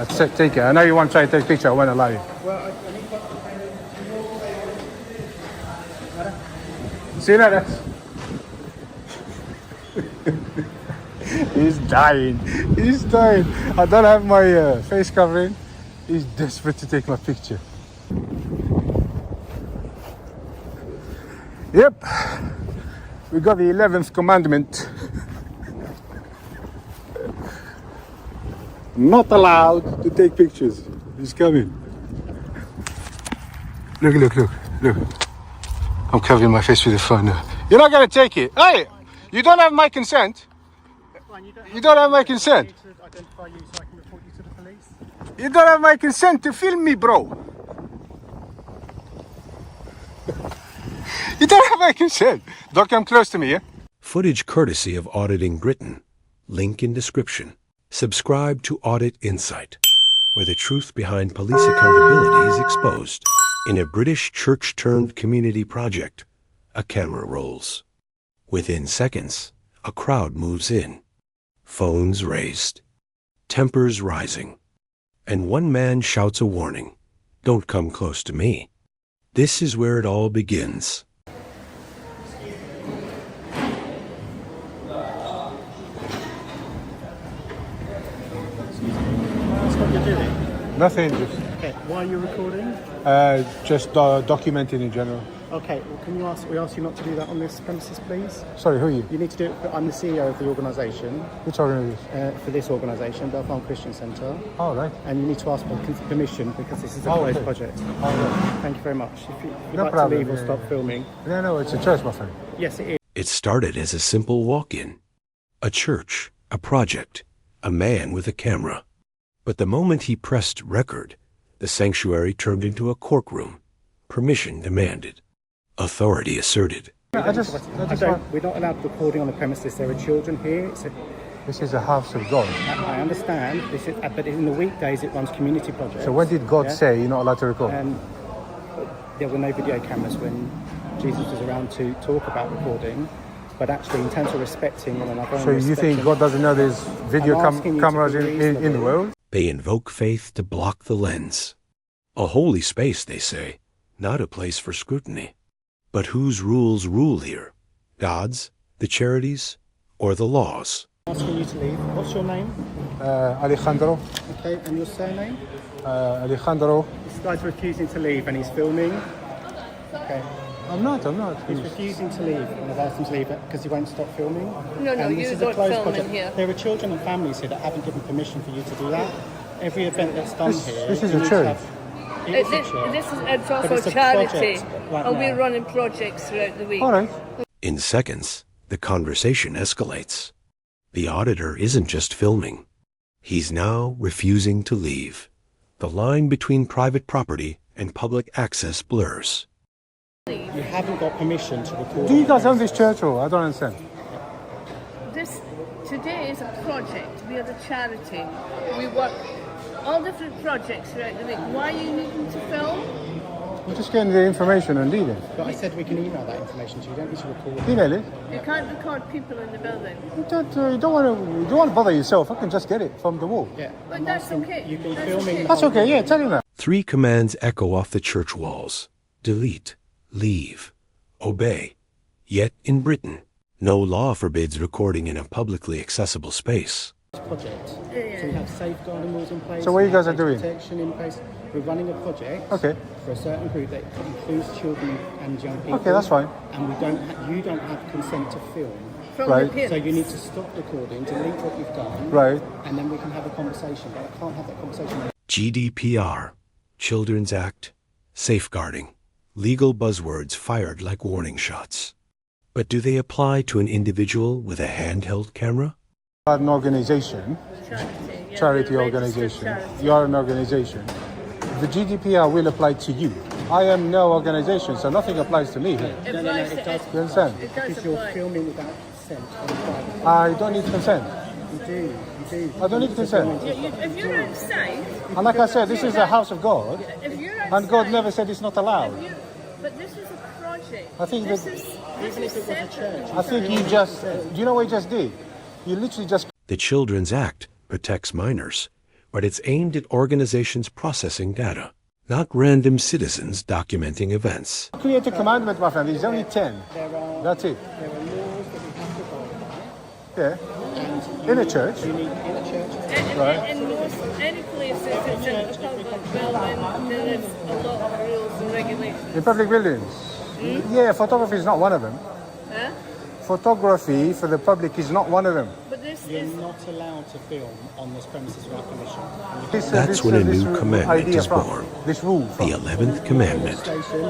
Take it. I know you want to try to take a picture. I won't allow you. See you later. He's dying. He's dying. I don't have my face covering. He's desperate to take my picture. Yep. We got the 11th commandment. Not allowed to take pictures. He's coming. Look. I'm covering my face with the phone now. You're not going to take it. Hey, you don't have my consent. You don't have my consent. You don't have my consent to film me, bro. You don't have my consent. Don't come close to me, yeah? Footage courtesy of Auditing Britain. Link in description. Subscribe to Audit Insight, where the truth behind police accountability is exposed. In a British church-turned-community project, a camera rolls. Within seconds, a crowd moves in. Phones raised. Tempers rising. And one man shouts a warning. Don't come close to me. This is where it all begins. What you're doing? Nothing. Okay, why are you recording? Just documenting in general. Okay, well, we ask you not to do that on this premises, please? Sorry, who are you? You need to do it, I'm the CEO of the organisation. Which organisation? For this organisation, Belfast Christian Centre. Oh, right. And you need to ask for permission because this is a closed project. Oh, right. Thank you very much. If you'd No like problem, to leave or stop filming. No, it's a church, my friend. Yes, it is. It started as a simple walk-in. A church, a project, a man with a camera. But the moment he pressed record, the sanctuary turned into a courtroom. Permission demanded. Authority asserted. We're not allowed recording on the premises. There are children here. This is a house of God. I understand. But in the weekdays it runs community projects. So when did God say you're not allowed to record? There were no video cameras when Jesus was around to talk about recording. But actually, in terms of respecting one another... So you think God doesn't know there's video cameras in the world? They invoke faith to block the lens. A holy space, they say, not a place for scrutiny. But whose rules rule here? God's, the charities, or the laws? I'm asking you to leave. What's your name? Alejandro. Okay, and your surname? Alejandro. This guy's refusing to leave and he's filming. Okay. I'm not. He's refusing to leave, and I've asked him to leave because he won't stop filming. No, you don't film in here. There are children and families here that haven't given permission for you to do that. Every event that's done here... This is a church. It's also a charity, and we're running projects throughout the week. All right. In seconds, the conversation escalates. The auditor isn't just filming. He's now refusing to leave. The line between private property and public access blurs. You haven't got permission to record. Do you guys own this church or? I don't understand. Today is a project. We are the charity. We work all different projects throughout the week. Why are you needing to film? I'm just getting the information and leaving. But I said we can email that information to you. You don't need to record. Email it. You can't record people in the building. You don't want to bother yourself. I can just get it from the wall. Yeah. But that's okay. You've been filming. That's okay. Yeah, tell him that. 3 commands echo off the church walls. Delete, leave, obey. Yet in Britain, no law forbids recording in a publicly accessible space. Project. So we have safeguarding rules in place. So what you guys are doing? Protection in place. We're running a project. Okay. For a certain group that includes children and young people. Okay, that's fine. And you don't have consent to film. From Right. the parents. So you need to stop recording, delete what you've done. Right. And then we can have a conversation. But I can't have that conversation. GDPR, Children's Act, safeguarding. Legal buzzwords fired like warning shots. But do they apply to an individual with a handheld camera? An organization, charity we're a organization. registered charity. You are an organization. The GDPR will apply to you. I am no organization, so nothing applies to me here. It No, applies it to does. You understand? It does Because you're apply. filming without consent on private. I don't need consent. You do. I don't need consent. If you're outside, And like I said, this is a house of God, if you're outside, and God never said it's not allowed. But this is a project. I think this that- is Even if it was a separate. church. I think you just, do you know what you just did? You literally just... The Children's Act protects minors, but it's aimed at organizations processing data, not random citizens documenting events. Create a commandment, my friend. There's only 10. That's it. There are laws that we have to follow, right? Yeah. In a church. You need in a church. And most any places it's in a public building, there is a lot of rules and regulations. In public buildings. Yeah, photography is not one of them. Huh? Photography for the public is not one of them. But this You're is not allowed to film on this premises without permission. That's when a new commandment is born. This rule. The 11th commandment,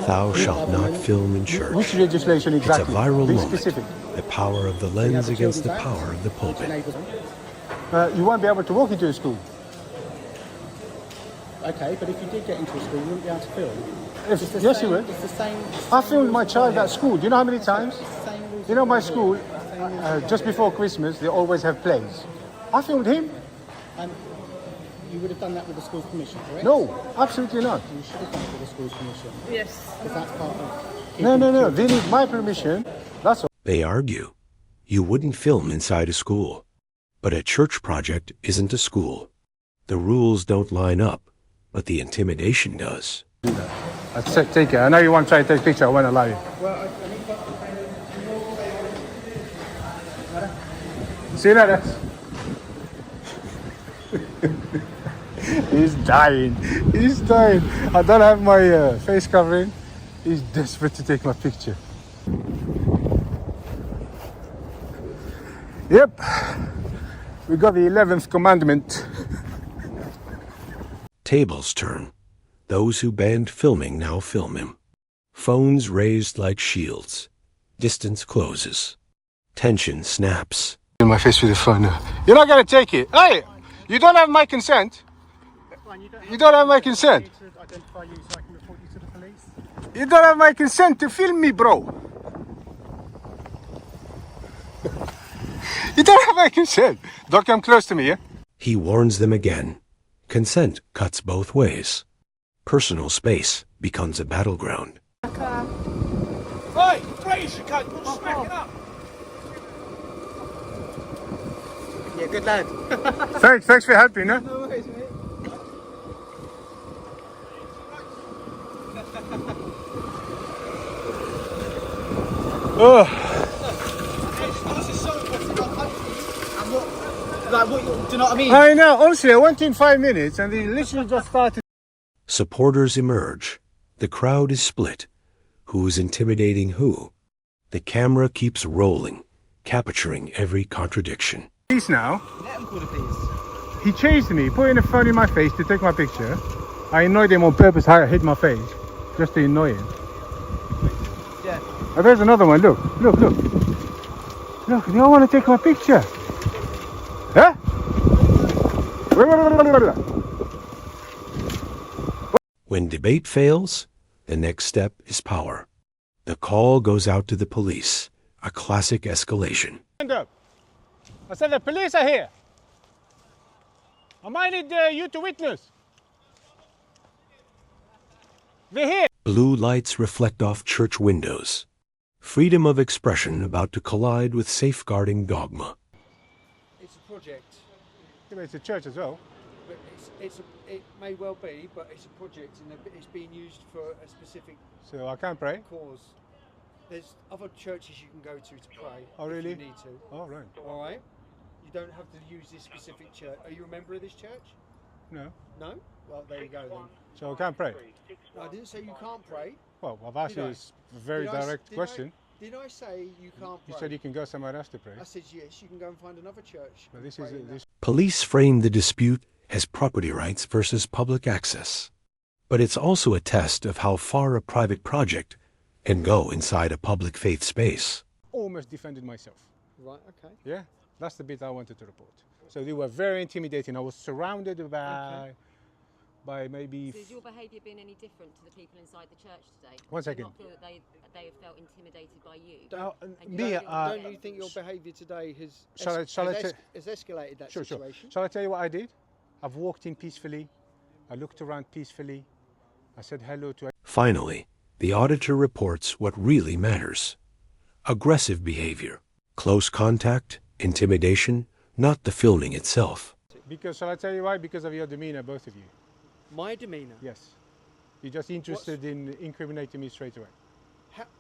thou shalt not film in church. Which legislation It's exactly? a viral Be moment, specific. the power of the lens against the power of the pulpit. You won't be able to walk into a school. Okay, but if you did get into a school, you wouldn't be able to film. Yes, you would. It's the same. I filmed my child at school. Do you know how many times? It's the same rules. You know, my school, just before Christmas, they always have plays. I filmed him. And you would have done that with the school's permission, correct? No, absolutely not. You should have done it with the school's permission. yes. Because that's part of... No. They need my permission. That's all. They argue you wouldn't film inside a school, but a church project isn't a school. The rules don't line up, but the intimidation does. I said, take it. I know you want to try to take a picture. I won't allow you. See you later. He's dying. He's dying. I don't have my face covering. He's desperate to take my picture. Yep. We got the 11th commandment. Tables turn. Those who banned filming now film him. Phones raised like shields. Distance closes. Tension snaps. In my face with the phone. You're not going to take it. Hey, you don't have my consent. You don't have my consent. to identify you so I can report you to the police. You don't have my consent to film me, bro. You don't have my consent. Don't come close to me, yeah? He warns them again. Consent cuts both ways. Personal space becomes a battleground. Hey, please, you can't smack it up. Yeah, good lad. Thanks for helping, no? No worries, mate. Oh, Do you know what I mean? I know. Honestly, I went in 5 minutes and they literally just started. Supporters emerge. The crowd is split. Who's intimidating who? The camera keeps rolling, capturing every contradiction. Police now. Let him call the police. He chased me, putting a phone in my face to take my picture. I annoyed him on purpose. I hit my face just to annoy him. Yeah. Oh, there's another one. Look. Look, they all want to take my picture. Huh? When debate fails, the next step is power. The call goes out to the police, a classic escalation. Stand up. I said the police are here. I might need you to witness. They're here. Blue lights reflect off church windows. Freedom of expression about to collide with safeguarding dogma. It's a project, Yeah, it's a church as well. but it may well be, but it's a project and it's being used for a specific So I can't pray. cause. There's other churches you can go to pray. Oh, really? If you need to. Oh, right. All right. You don't have to use this specific church. Are you a member of this church? No. No. Well, there you go then. So I can't pray. No, I didn't say you can't pray. Well, I've asked Did you I? a very Did I s- direct did I- question. Did I say you can't pray? You said you can go somewhere else to pray. I said yes. You can go and find another church. But and this pray is in that. this. Police frame the dispute as property rights versus public access. But it's also a test of how far a private project can go inside a public faith space. Almost defended myself. Right. Okay. Yeah, that's the bit I wanted to report. So they were very intimidating. I was surrounded by maybe. So has your behaviour been any different to the people inside the church today? One Do you second. not feel that they have felt intimidated by you? Don't you think your behaviour today has has escalated that Sure. situation? Shall I tell you what I did? I've walked in peacefully. I looked around peacefully. I said hello to. Finally, the auditor reports what really matters. Aggressive behavior, close contact, intimidation, not the filming itself. Because, shall I tell you why? Because of your demeanour, both of you. My demeanour? Yes. You're just interested in incriminating me straight away.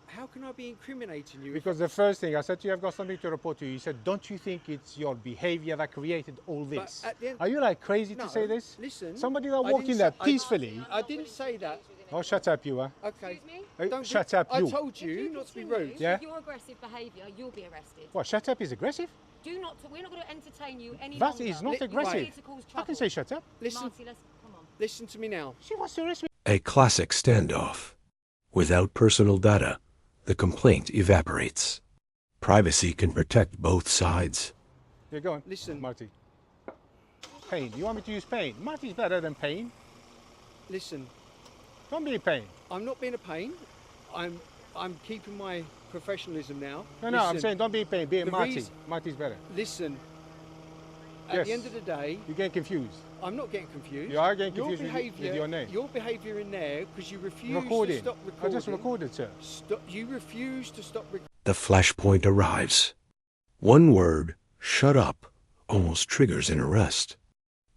How can I be incriminating you? Because the first thing I said to you, I've got something to report to you. You said, don't you think it's your behaviour that created all this? Are you like crazy to say this? Listen. Somebody that walked in there peacefully. I didn't say that. Oh, shut up, you are. Okay. Excuse me? Hey, Don't shut be, up, you. I told you not to be rude. Yeah? With your aggressive behaviour, you'll be arrested. What, shut up is aggressive? We're not going to entertain you any That longer. is not You're aggressive. here to cause I trouble. can say shut up. Listen, Marty, come on. listen to me now. She wants to arrest me. A classic standoff. Without personal data, the complaint evaporates. Privacy can protect both sides. Yeah, go on. Listen. Marty. Pain. You want me to use pain? Marty's better than pain. Listen, Don't be a pain. I'm not being a pain. I'm keeping my professionalism now. No, I'm Listen, saying don't be a pain. Be a the Marty. reason- Marty's better. Listen. At Yes. the end of the day, You're getting confused. I'm not getting confused. You are getting confused with your name. Your behaviour in there, because you refuse Recording. to stop I recording. just recorded, sir. You refuse to stop recording. The flashpoint arrives. One word, shut up, almost triggers an arrest.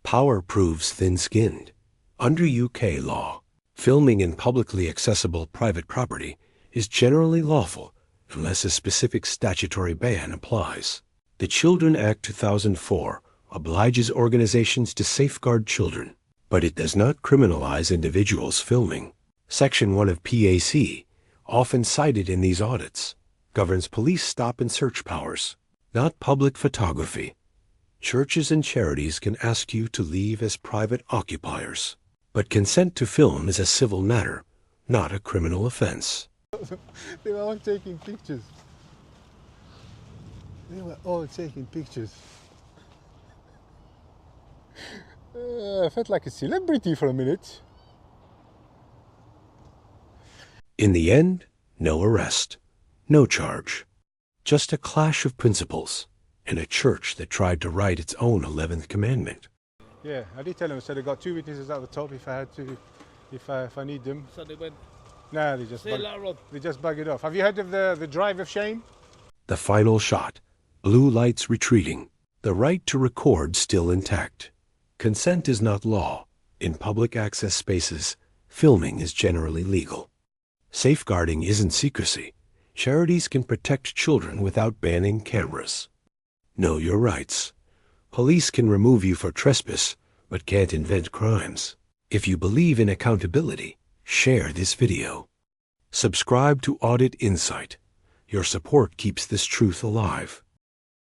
Power proves thin-skinned. Under UK law, filming in publicly accessible private property is generally lawful unless a specific statutory ban applies. The Children Act 2004 obliges organizations to safeguard children, but it does not criminalize individuals filming. Section 1 of PAC, often cited in these audits, governs police stop and search powers, not public photography. Churches and charities can ask you to leave as private occupiers, but consent to film is a civil matter, not a criminal offense. They were all taking pictures. They were all taking pictures. I felt like a celebrity for a minute. In the end, no arrest, no charge, just a clash of principles in a church that tried to write its own 11th commandment. Yeah, I did tell them. I said I got 2 witnesses at the top if I had to, if I need them. So they went, Nah, they just bug it off. Have you heard of the drive of shame? The final shot, blue lights retreating, the right to record still intact. Consent is not law. In public access spaces, filming is generally legal. Safeguarding isn't secrecy. Charities can protect children without banning cameras. Know your rights. Police can remove you for trespass, but can't invent crimes. If you believe in accountability, share this video. Subscribe to Audit Insight. Your support keeps this truth alive.